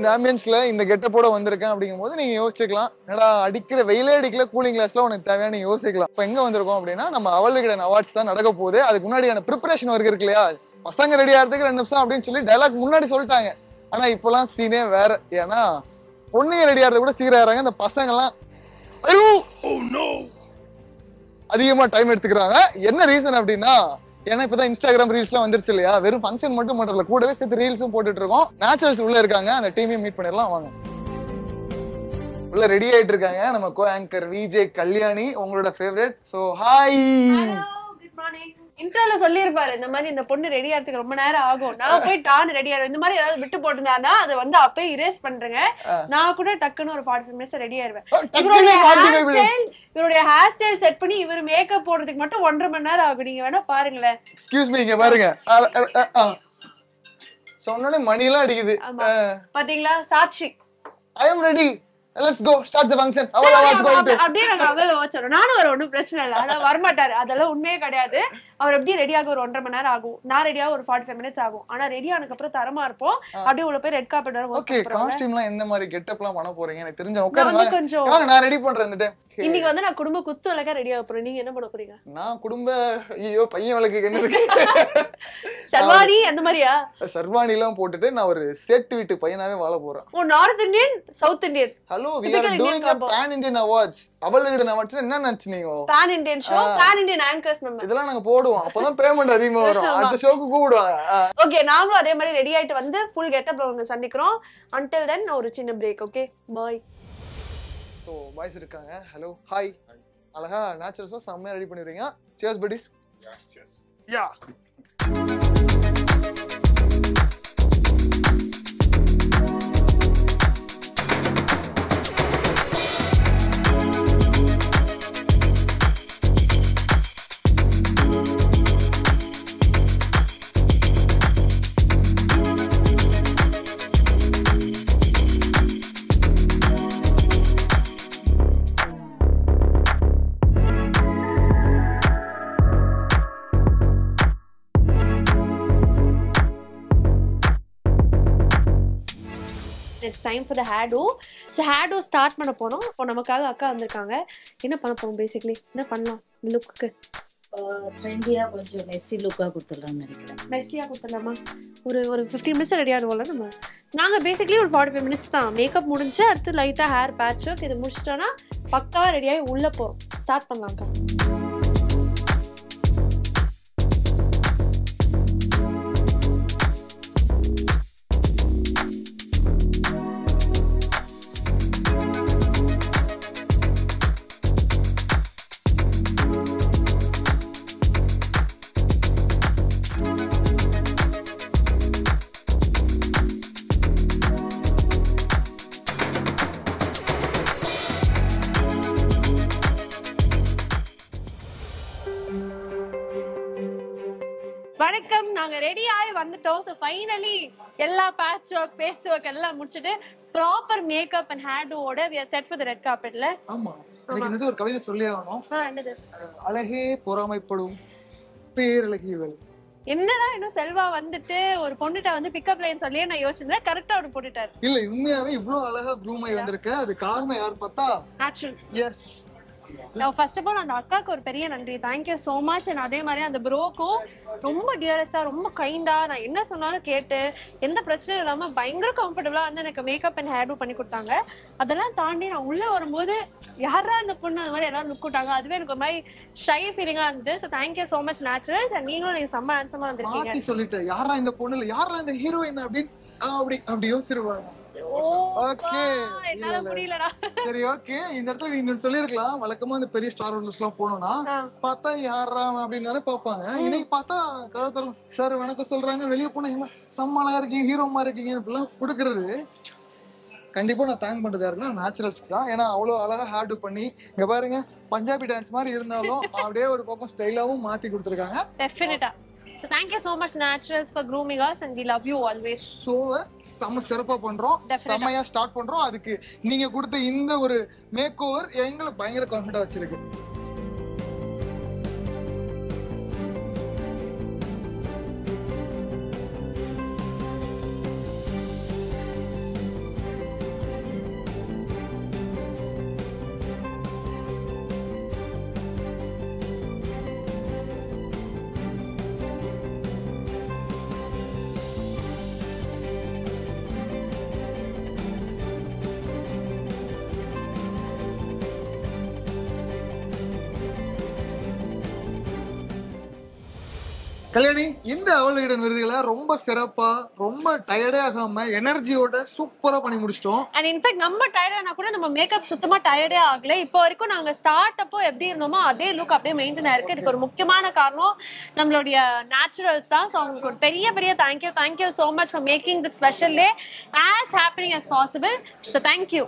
இந்த ஆம்பியன்ஸ்ல இந்த கெட்டப்போட வந்திருக்கேன் அப்படிங்கும்போது நீங்க யோசிச்சுக்கலாம், என்னடா அடிக்கிற வெயிலே அடிக்கல, கூலிங் கிளாஸ்ல உனக்கு தேவையான நீங்க யோசிக்கலாம். இப்போ எங்க வந்திருக்கோம் அப்படின்னா நம்ம அவள் விகடன் அவார்ட்ஸ் தான் நடக்க போகுது. அதுக்கு முன்னாடியான ப்ரிப்பரேஷன் ஒர்க் இருக்கு இல்லையா, பசங்க ரெடி ஆகிறதுக்கு 2 நிமிஷம் அப்படின்னு சொல்லி டைலாக் முன்னாடி சொல்லிட்டாங்க. ஆனா இப்பெல்லாம் சீனே வேற. ஏன்னா பொண்ணுங்க ரெடி ஆகிறது கூட சீக்கிரம் ஆகிறாங்க, இந்த பசங்க எல்லாம் அதிகமா டைம் எடுத்துக்கிறாங்க. என்ன ரீசன் அப்படின்னா, ஏன்னா இப்பதான் இன்ஸ்டாகிராம் ரீல்ஸ்லாம் வந்துருச்சு இல்லையா, வெறும் ஃபங்க்ஷன் மட்டும் பண்றதுல கூடவே சேர்த்து ரீல்ஸும் போட்டுட்டு இருக்கோம். நேச்சுரல்ஸ் உள்ள இருக்காங்க, அந்த டீமையும் மீட் பண்ணிடலாம் வாங்க. உள்ள ரெடி ஆயிட்டு இருக்காங்க நம்ம கோ ஆங்கர் விஜே கல்யாணி, உங்களோட favourite. So hi. Good morning. இன்ட்ரோல சொல்லிருப்பாரு இந்த மாதிரி இந்த பொண்ணு ரெடி ஆகிறதுக்கு ரொம்ப நேரம் ஆகும், நான் போய் டான்னு ரெடி ஆயிடுவேன். இந்த மாதிரி ஏதாவது விட்டு போட்டுருந்தாருன்னா அதை வந்து அப்பயே இரேஸ் பண்றேங்க. நான் கூட டக்குன்னு ஒரு 45 மினிட்ஸ் ரெடி ஆயிருவேன். இவருடைய ஹேர் ஸ்டைல் செட் பண்ணி இவர் மேக்கப் போடுறதுக்கு மட்டும் 1.5 மணி நேரம் ஆகும். நீங்க வேணா பாருங்களேன். எக்ஸ்கியூஸ் மீ, இங்க பாருங்க. சொன்னோட மணி எல்லாம் அடிக்குது பாத்தீங்களா? Sakshi, I am ready, let's go start the function. அப்படியே நாங்க அவள வச்சோம். நானும் வர ஒன்றும் பிரச்சனை இல்லை, ஆனா வரமாட்டாரு, அதெல்லாம் உண்மையே கிடையாது. அவர் எப்படி ரெடியாக ஒரு 1.5 மணி நேரம் ஆகும், நான் ரெடியாக ஒரு 45 மினிட்ஸ் ஆகும். ஆனா ரெடி ஆனதுக்கு அப்புறம் தரமா இருப்போம். அப்படியே உள்ள போய் ரெட் கார்பெட் வர. ஓகே, காஸ்டியூம்லாம் என்ன மாதிரி கெட்டப்லாம் பண்ண போறீங்க எனக்கு தெரிஞ்ச. உட்காருங்க, கொஞ்சம் நான் ரெடி பண்றேன் இந்த டைம். இன்னைக்கு வந்து நான் குடும்ப குத்து விளக்கா ரெடி ஆக போறேன். நீங்க என்ன பண்ண போறீங்க? நான் குடும்ப ஐயோ பையன் விளக்கு என்ன இருக்கு, சர்வாணி அந்த மாதிரியா? சர்வாணி எல்லாம் போட்டுட்டு நான் ஒரு சேட்டு வீட்டு பையனாவே வாழ போறேன். Oh, north Indian, south Indian. Hello, we are doing a pan Indian awards. அவள் விகடன் அவார்ட்ஸ் என்ன நினைச்சீங்க? pan Indian show, pan Indian anchors. நம்ம இதெல்லாம் நாங்க போடுவோம், அப்பதான் பேமெண்ட் அதிகமா வரும். அடுத்த ஷோக்கு கூப்பிடுவாங்க. ஓகே, நாங்களும் அதே மாதிரி ரெடி ஆயிட்டு வந்து ஃபுல் கெட்டப்ல வந்து சந்திக்கிறோம். until then ஒரு சின்ன break. Okay, bye. So boys இருக்காங்க. Hello, hi. அழகா நேச்சுரல்ஸா செம்மையா ரெடி பண்ணிடுறீங்க. cheers buddy. Yeah, cheers. Yeah. It's time for the hairdo. So hairdo start பண்ண போறோம். இப்போ நமக்காக அக்கா வந்திருக்காங்க. என்ன பண்ண போறோம் பேசிக்கலி? என்ன பண்ணலாம் லுக்குக்கு? ட்ரெண்டியா கொஞ்சம் மெஸ்ஸி லுக்கா கொடுத்துடலாம்னு நினைக்கிறேன். மெஸ்ஸியா கொடுத்துடலாமா? ஒரு 15 மினிட்ஸ் ரெடி ஆடுவோம்ல நம்ம. நாங்கள் பேசிக்கலி ஒரு 45 மினிட்ஸ் தான். மேக்கப் முடிஞ்சு அடுத்து லைட்டாக ஹேர் பேட்ச் ஒர்க் இது முடிச்சிட்டோன்னா பக்காவாக ரெடியாகி உள்ளே போகிறோம். ஸ்டார்ட் பண்ணலாம்க்கா. வணக்கம், நாங்க ரெடி ஆகி வந்துட்டோம். ஸோ ஃபைனலி எல்லா பேட்ச் ஒர்க் பேஸ் ஒர்க் எல்லாம் முடிச்சுட்டு ப்ராப்பர் மேக்கப் அண்ட் ஹேர்டோட we are set for the red carpetல. ஆமா, எனக்கு இந்த ஒரு கவிதை சொல்லி ஆகணும். என்னது? அழகே பொறாமைப்படும் பேரழகியவள். என்னடா இன்னும் செல்வா வந்துட்டு ஒரு பொண்ணுட்ட வந்து பிக்கப் லைன் சொல்லியே நான் யோசிச்சேன். கரெக்டா அவரு போட்டுட்டாரு. இல்ல, உண்மையாவே இவ்வளவு அழகா க்ரூம் ஆகி வந்திருக்க, அது காரணம் யார் பார்த்தா Naturals. Yes. First of all அந்த அக்காவுக்கு ஒரு பெரிய நன்றி, தேங்க்யூ ஸோ மச். அண்ட் அதே மாதிரி அந்த ப்ரோக்கும் ரொம்ப டியரஸ்டா ரொம்ப கைண்டா நான் என்ன சொன்னாலும் கேட்டு எந்த பிரச்சனையும் இல்லாமல் பயங்கர கம்ஃபர்டபுளாக வந்து எனக்கு மேக்கப் அண்ட் ஹேர் டூ பண்ணி கொடுத்தாங்க. அதெல்லாம் தாண்டி நான் உள்ளே வரும்போது யாரா அந்த பொண்ணு அது மாதிரி எல்லாரும் லுக் விட்டாங்க. அதுவே எனக்கு ஒரு மாதிரி ஷை ஃபீலிங்காக இருந்தது. So thank you so much naturals. And நீங்களும் நீங்கள் செம்ம ஹேண்ட்ஸமாக வந்திருக்கீங்க. சொல்லிட்டேன் யாரா இந்த பொண்ணு இல்லை யாரா இந்த ஹீரோயின் அப்படின்னு அப்படி யோசிச்சிருவாங்க. ஓகே, என்னால முடியலடா. சரி ஓகே, இந்த இடத்துல நீங்க சொல்லிருக்கலாம், வழக்கமா இந்த பெரிய ஸ்டார் ஹோட்டல்ஸ் எல்லாம் போனோம்னா பார்த்தா யாரா அப்படின்னாலே பாப்பாங்க. இன்னைக்கு பார்த்தா கதை தரும் சார் வணக்கம் சொல்றாங்க, வெளியே போனா செம்மலா இருக்கீங்க ஹீரோமா இருக்கீங்க இப்படிலாம் கொடுக்கறது. கண்டிப்பா நான் தேங்க் பண்றது யாருன்னா நேச்சுரல்ஸ்க்கு தான். ஏன்னா அவ்வளோ அழகா ஹேர் டூ பண்ணி இங்க பாருங்க பஞ்சாபி டான்ஸ் மாதிரி இருந்தாலும் அப்படியே ஒரு பக்கம் ஸ்டைலாவும் மாத்தி கொடுத்துருக்காங்க. டெஃபினட்டா. So thank you so much Naturals for grooming us and we love you always. So செம்ம சிறப்பா பண்றோம், செம்மையா ஸ்டார்ட் பண்றோம். அதுக்கு நீங்க கொடுத்த இந்த ஒரு மேக் ஓவர் எங்களை பயங்கர கான்ஃபிடென்ட்டா வச்சிருக்கு. கல்யாணி, இந்த அவளுடன் விருதுகளை ரொம்ப சிறப்பா, ரொம்ப டயர்டே ஆகாம எனர்ஜியோட சூப்பரா பண்ணி முடிச்சிட்டோம். அண்ட் இன்ஃபேக்ட் நம்ம டயர்டானா கூட நம்ம மேக்கப் சுத்தமா டயர்டே ஆகல. இப்போ வரைக்கும் நாங்க ஸ்டார்ட் அப்போ எப்படி இருந்தோமோ அதே லுக் அப்படியே மெயின்டைன் ஆயிருக்கு. இதுக்கு ஒரு முக்கியமான காரணம் நம்மளுடைய நேச்சுரல்ஸ் தான். ஸோ அவங்களுக்கு ஒரு பெரிய பெரிய thank you so much for making this special day as happening as possible. So thank you.